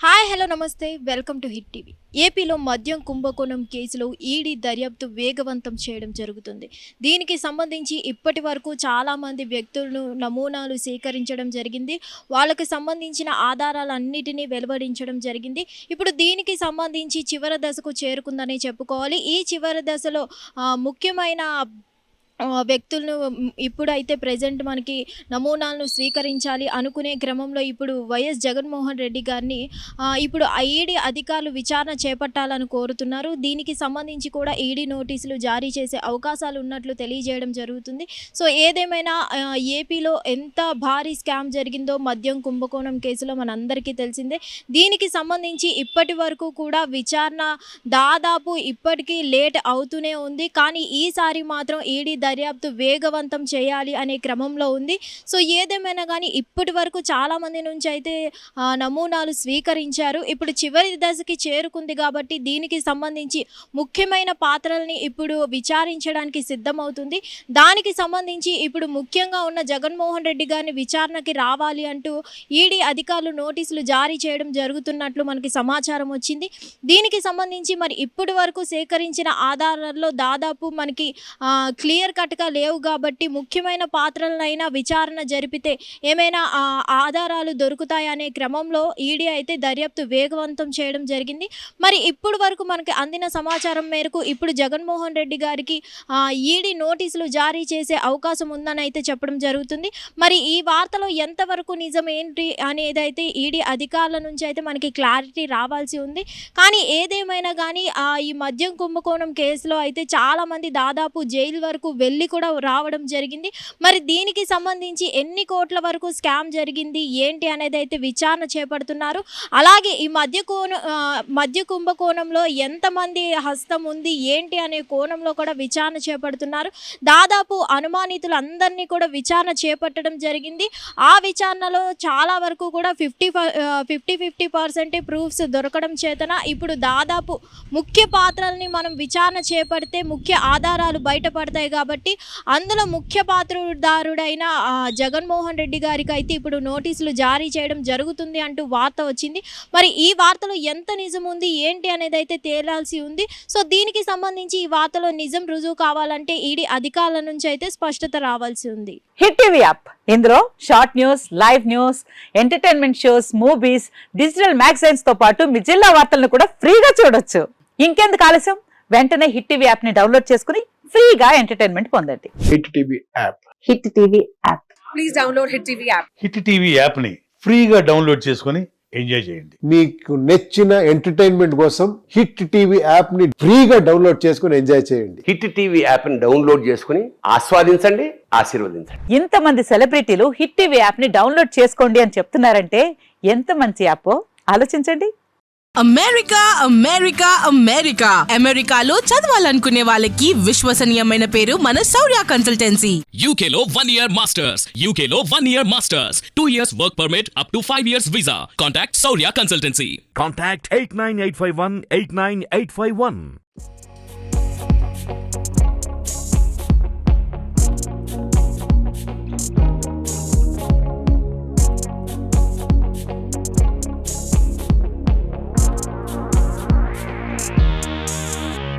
Hi hello నమస్తే welcome to hit TV. ఏపీలో మద్యం కుంభకోణం కేసులో ఈడీ దర్యాప్తు వేగవంతం చేయడం జరుగుతుంది. దీనికి సంబంధించి ఇప్పటి వరకు చాలామంది వ్యక్తులను నమూనాలు సేకరించడం జరిగింది. వాళ్ళకి సంబంధించిన ఆధారాలన్నిటినీ వెలువడించడం జరిగింది. ఇప్పుడు దీనికి సంబంధించి చివరి దశకు చేరుకుందని చెప్పుకోవాలి. ఈ చివరి దశలో ముఖ్యమైన వ్యక్తులను ఇప్పుడైతే ప్రజెంట్ మనకి నమూనాలను స్వీకరించాలి అనుకునే క్రమంలో ఇప్పుడు వైఎస్ జగన్మోహన్ రెడ్డి గారిని ఇప్పుడు ఈడీ అధికారులు విచారణ చేపట్టాలని కోరుతున్నారు. దీనికి సంబంధించి కూడా ఈడీ నోటీసులు జారీ చేసే అవకాశాలు ఉన్నట్లు తెలియజేయడం జరుగుతుంది. సో ఏదేమైనా ఏపీలో ఎంత భారీ స్కామ్ జరిగిందో మద్యం కుంభకోణం కేసులో మనందరికీ తెలిసిందే. దీనికి సంబంధించి ఇప్పటి వరకు కూడా విచారణ దాదాపు ఇప్పటికీ లేట్ అవుతూనే ఉంది. కానీ ఈసారి మాత్రం ఈడీ దర్యాప్తు వేగవంతం చేయాలి అనే క్రమంలో ఉంది. సో ఏదేమైనా కానీ ఇప్పటి వరకు చాలామంది నుంచి అయితే నమూనాలు స్వీకరించారు. ఇప్పుడు చివరి దశకి చేరుకుంది కాబట్టి దీనికి సంబంధించి ముఖ్యమైన పాత్రల్ని ఇప్పుడు విచారించడానికి సిద్ధమవుతుంది. దానికి సంబంధించి ఇప్పుడు ముఖ్యంగా ఉన్న జగన్మోహన్ రెడ్డి గారిని విచారణకి రావాలి అంటూ ఈడీ అధికారులు నోటీసులు జారీ చేయడం జరుగుతున్నట్లు మనకి సమాచారం వచ్చింది. దీనికి సంబంధించి మరి ఇప్పటి వరకు సేకరించిన ఆధారాల్లో దాదాపు మనకి క్లియర్ కట్గా లేవు కాబట్టి ముఖ్యమైన పాత్రలనైనా విచారణ జరిపితే ఏమైనా ఆధారాలు దొరుకుతాయనే క్రమంలో ఈడీ అయితే దర్యాప్తు వేగవంతం చేయడం జరిగింది. మరి ఇప్పుడు వరకు మనకి అందిన సమాచారం మేరకు ఇప్పుడు జగన్మోహన్ రెడ్డి గారికి ఈడీ నోటీసులు జారీ చేసే అవకాశం ఉందని అయితే చెప్పడం జరుగుతుంది. మరి ఈ వార్తలో ఎంతవరకు నిజం ఏంటి అనేది అయితే ఈడీ అధికారుల నుంచి అయితే మనకి క్లారిటీ రావాల్సి ఉంది. కానీ ఏదేమైనా కానీ ఈ మద్యం కుంభకోణం కేసులో అయితే చాలామంది దాదాపు జైలు వరకు వెళ్ళి కూడా రావడం జరిగింది. మరి దీనికి సంబంధించి ఎన్ని కోట్ల వరకు స్కామ్ జరిగింది ఏంటి అనేది అయితే విచారణ చేపడుతున్నారు. అలాగే ఈ మద్య కుంభకోణంలో ఎంతమంది హస్తం ఉంది ఏంటి అనే కోణంలో కూడా విచారణ చేపడుతున్నారు. దాదాపు అనుమానితులందరినీ కూడా విచారణ చేపట్టడం జరిగింది. ఆ విచారణలో చాలా వరకు కూడా 50% ప్రూఫ్స్ దొరకడం చేతన ఇప్పుడు దాదాపు ముఖ్య పాత్రల్ని మనం విచారణ చేపడితే ముఖ్య ఆధారాలు బయటపడతాయి కాబట్టి అందులో ముఖ్య పాత్రధారుడైన జగన్మోహన్ రెడ్డి గారికి అయితే ఇప్పుడు నోటీసులు జారీ చేయడం జరుగుతుంది అంటూ వార్త వచ్చింది. మరి ఈ వార్తలో ఎంత నిజం ఉంది ఏంటి అనేది అయితే తేలాల్సి ఉంది. సో దీనికి సంబంధించి ఈ వార్తలో నిజం రుజువు కావాలంటే ఈడీ అధికారుల నుంచి అయితే స్పష్టత రావాల్సి ఉంది. హిట్ టీవీ యాప్, ఇందులో short news, live news, entertainment shows, movies, digital magazines తో పాటు మీ జిల్లా వార్తలను కూడా ఫ్రీగా చూడొచ్చు. ఇంకెందుకు ఆలస్యం, వెంటనే హిట్ టీవీ యాప్ ని డౌన్లోడ్ చేసుకుని ఫ్రీగా ఎంటర్టైన్మెంట్ పొందండి. Hit TV app. Hit TV app. Please download hit TV app. Hit TV app ని ఫ్రీగా డౌన్లోడ్ చేసుకుని ఎంజాయ్ చేయండి. మీకు నచ్చిన ఎంటర్టైన్మెంట్ కోసం హిట్ టీవీ యాప్ ని ఫ్రీగా డౌన్లోడ్ చేసుకుని ఎంజాయ్ చేయండి. హిట్ టీవీ యాప్ ని డౌన్లోడ్ చేసుకుని ఆస్వాదించండి, ఆశీర్వదించండి. ఇంతమంది సెలబ్రిటీలు హిట్ టీవీ యాప్ ని డౌన్లోడ్ చేసుకోండి అని చెప్తున్నారంటే ఎంత మంచి యాప్ ఆలోచించండి. అమెరికా అమెరికా అమెరికా అమెరికాలో చదవాలనుకునే వాళ్ళకి విశ్వసనీయమైన పేరు మన శౌర్య కన్సల్టెన్సీ. UK లో 1 year masters, UK లో 1 year masters, 2 years work permit up to 5 years visa. Contact Saurya Consultancy. Contact 89851 89851.